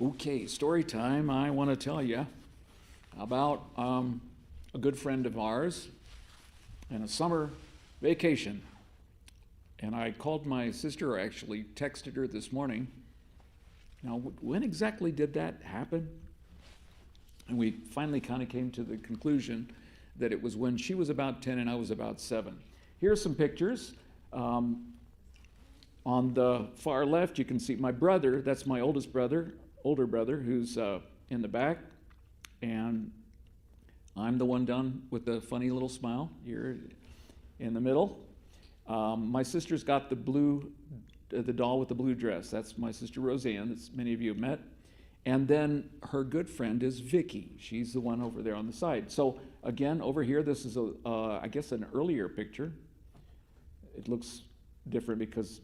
Okay, story time. I want to tell you about a good friend of ours and a summer vacation. And I called my sister, or actually texted her this morning. Now, when exactly did that happen? And we finally kind of came to the conclusion that it was when she was about 10 and I was about 7. Here are some pictures. On the far left, you can see my brother. That's my older brother, who's in the back. And I'm the one down with the funny little smile here in the middle. My sister's got the doll with the blue dress. That's my sister Roseanne, that many of you have met. And then her good friend is Vicky. She's the one over there on the side. So again, over here, this is I guess an earlier picture. It looks different because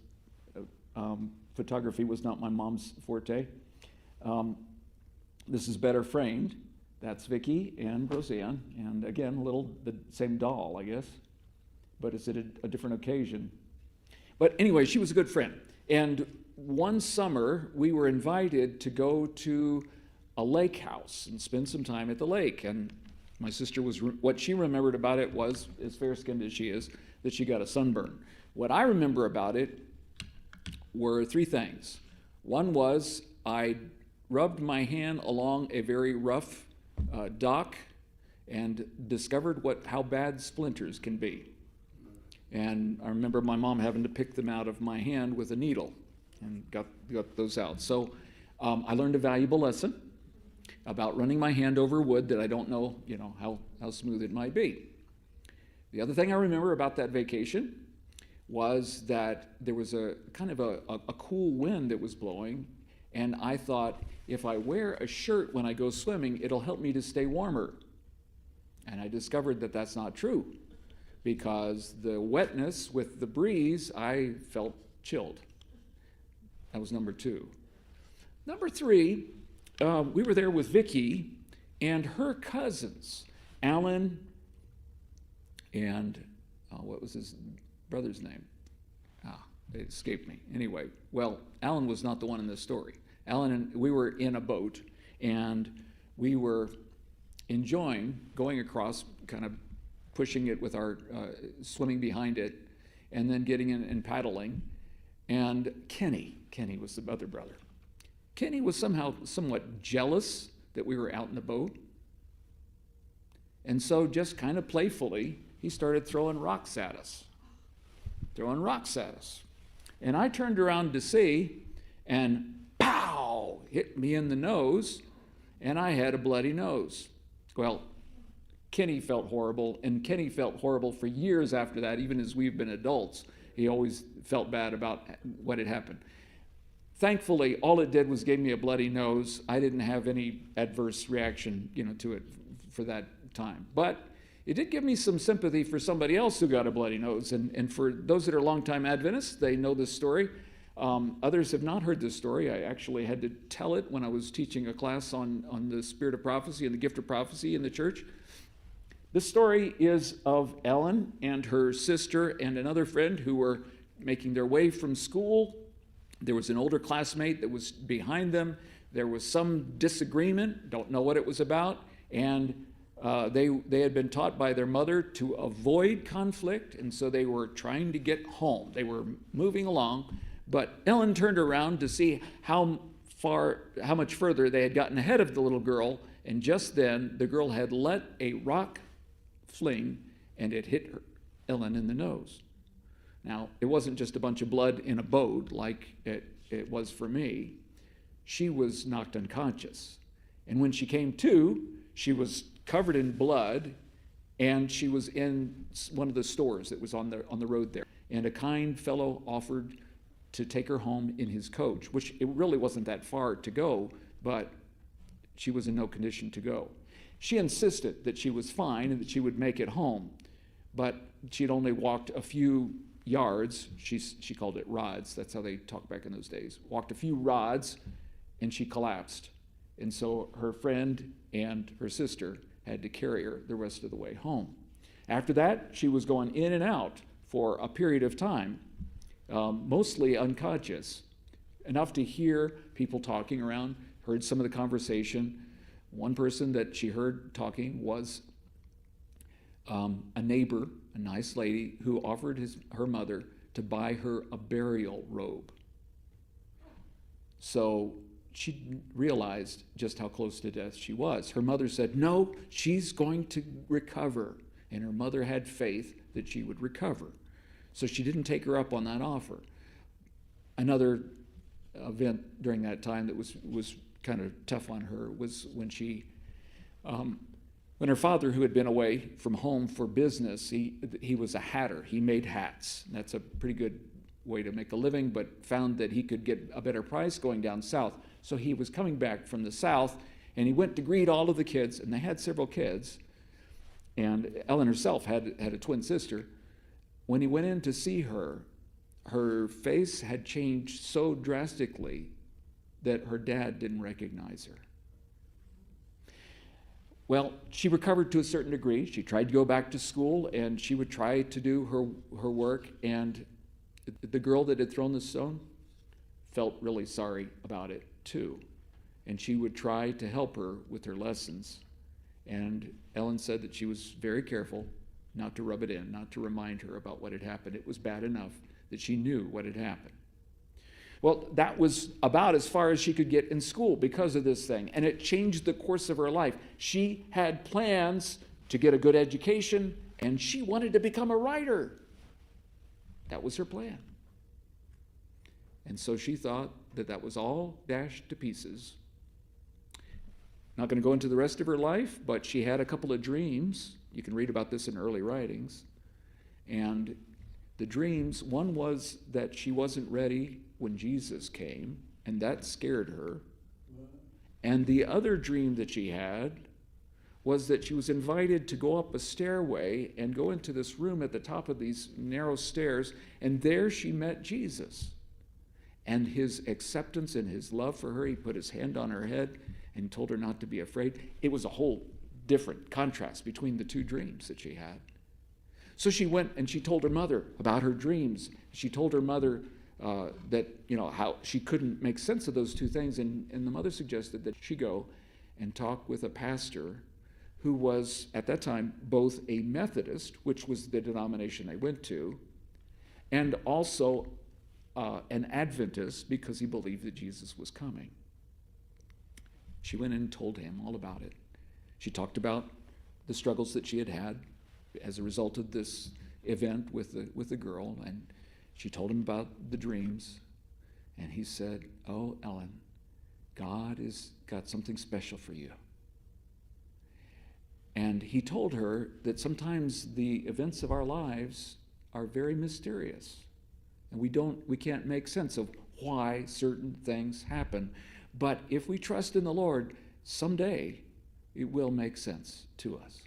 photography was not my mom's forte. This is better framed. That's Vicky and Roseanne. And again, the same doll, I guess, but it's at a different occasion. But anyway, she was a good friend. And one summer, we were invited to go to a lake house and spend some time at the lake. And my sister what she remembered about it was, as fair-skinned as she is, that she got a sunburn. What I remember about it were 3 things. One was I rubbed my hand along a very rough dock and discovered how bad splinters can be. And I remember my mom having to pick them out of my hand with a needle and got those out. So I learned a valuable lesson about running my hand over wood that I don't know, how smooth it might be. The other thing I remember about that vacation was that there was a kind of a cool wind that was blowing, and I thought, if I wear a shirt when I go swimming, it'll help me to stay warmer. And I discovered that that's not true, because the wetness with the breeze, I felt chilled. That was number 2. Number 3, we were there with Vicky and her cousins, Alan and what was his brother's name? It escaped me. Anyway, well, Alan was not the one in this story. Alan and we were in a boat, and we were enjoying going across, kind of pushing it with our swimming behind it, and then getting in and paddling. And Kenny was the other brother. Kenny was somewhat jealous that we were out in the boat. And so just kind of playfully, he started throwing rocks at us. And I turned around to see, and pow, hit me in the nose, and I had a bloody nose. Well, Kenny felt horrible, and Kenny felt horrible for years after that, even as we've been adults. He always felt bad about what had happened. Thankfully, all it did was gave me a bloody nose. I didn't have any adverse reaction, to it for that time. But it did give me some sympathy for somebody else who got a bloody nose. And for those that are longtime Adventists, they know this story. Others have not heard this story. I actually had to tell it when I was teaching a class on the spirit of prophecy and the gift of prophecy in the church. This story is of Ellen and her sister and another friend who were making their way from school. There was an older classmate that was behind them. There was some disagreement, don't know what it was about, and they had been taught by their mother to avoid conflict, and so they were trying to get home. They were moving along, but Ellen turned around to see how much further they had gotten ahead of the little girl, and just then the girl had let a rock fling, and it hit Ellen in the nose. Now, it wasn't just a bunch of blood in a boat like it was for me. She was knocked unconscious. And when she came to, she was covered in blood, and she was in one of the stores that was on the road there. And a kind fellow offered to take her home in his coach, which it really wasn't that far to go, but she was in no condition to go. She insisted that she was fine and that she would make it home, but she'd only walked a few yards. She called it rods. That's how they talked back in those days. Walked a few rods, and she collapsed. And so her friend and her sister had to carry her the rest of the way home. After that, she was going in and out for a period of time, mostly unconscious, enough to hear people talking around heard some of the conversation. One person that she heard talking was a neighbor, a nice lady, who offered her mother to buy her a burial robe. So she realized just how close to death she was. Her mother said, no, she's going to recover. And her mother had faith that she would recover. So she didn't take her up on that offer. Another event during that time that was kind of tough on her was when when her father, who had been away from home for business, he was a hatter. He made hats. That's a pretty good way to make a living, but found that he could get a better price going down south. So he was coming back from the south, and he went to greet all of the kids, and they had several kids. And Ellen herself had a twin sister. When he went in to see her, her face had changed so drastically that her dad didn't recognize her. Well, she recovered to a certain degree. She tried to go back to school, and she would try to do her work, and the girl that had thrown the stone felt really sorry about it too. And she would try to help her with her lessons. And Ellen said that she was very careful not to rub it in, not to remind her about what had happened. It was bad enough that she knew what had happened. Well, that was about as far as she could get in school because of this thing, and it changed the course of her life. She had plans to get a good education, and she wanted to become a writer. That was her plan. And so she thought that was all dashed to pieces. Not going to go into the rest of her life, but she had a couple of dreams. You can read about this in early writings. And the dreams, one was that she wasn't ready when Jesus came, and that scared her. And the other dream that she had was that she was invited to go up a stairway and go into this room at the top of these narrow stairs, and there she met Jesus. And his acceptance and his love for her, he put his hand on her head and told her not to be afraid. It was a whole different contrast between the two dreams that she had. So she went and she told her mother about her dreams. She told her mother that, how she couldn't make sense of those two things. And the mother suggested that she go and talk with a pastor who was, at that time, both a Methodist, which was the denomination they went to, and also an Adventist, because he believed that Jesus was coming. She went in and told him all about it. She talked about the struggles that she had had as a result of this event with the girl, and she told him about the dreams. And he said, "Oh, Ellen, God has got something special for you." And he told her that sometimes the events of our lives are very mysterious, and we can't make sense of why certain things happen. But if we trust in the Lord, someday it will make sense to us.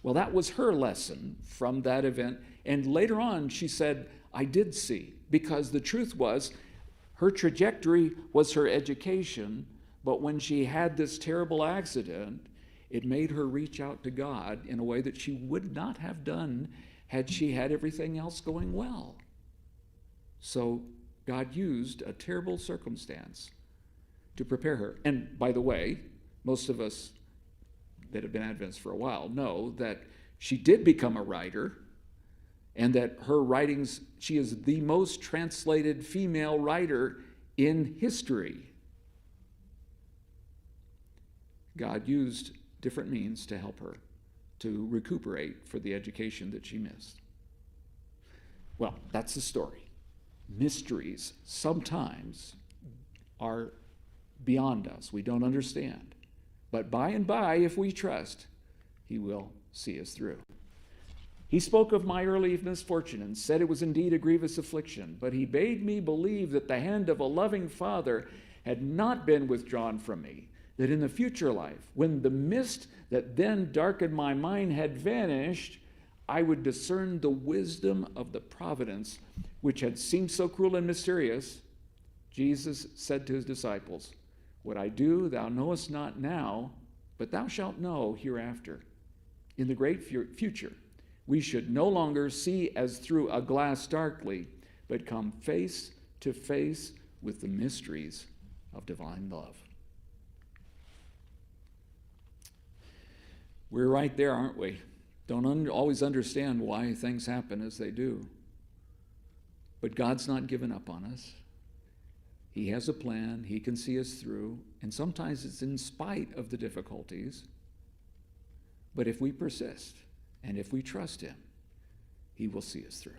Well, that was her lesson from that event. And later on, she said, I did see, because the truth was, her trajectory was her education, but when she had this terrible accident, it made her reach out to God in a way that she would not have done had she had everything else going well. So God used a terrible circumstance to prepare her. And by the way, most of us that have been Adventists for a while know that she did become a writer, and that her writings, she is the most translated female writer in history. God used different means to help her to recuperate for the education that she missed. Well, that's the story. Mysteries sometimes are beyond us. We don't understand. But by and by, if we trust, he will see us through. He spoke of my early misfortune and said it was indeed a grievous affliction, but he bade me believe that the hand of a loving Father had not been withdrawn from me, that in the future life, when the mist that then darkened my mind had vanished, I would discern the wisdom of the providence which had seemed so cruel and mysterious. Jesus said to his disciples, "What I do thou knowest not now, but thou shalt know hereafter." In the great future, we should no longer see as through a glass darkly, but come face to face with the mysteries of divine love. We're right there, aren't we? Don't always understand why things happen as they do. But God's not given up on us. He has a plan. He can see us through. And sometimes it's in spite of the difficulties. But if we persist and if we trust him, he will see us through.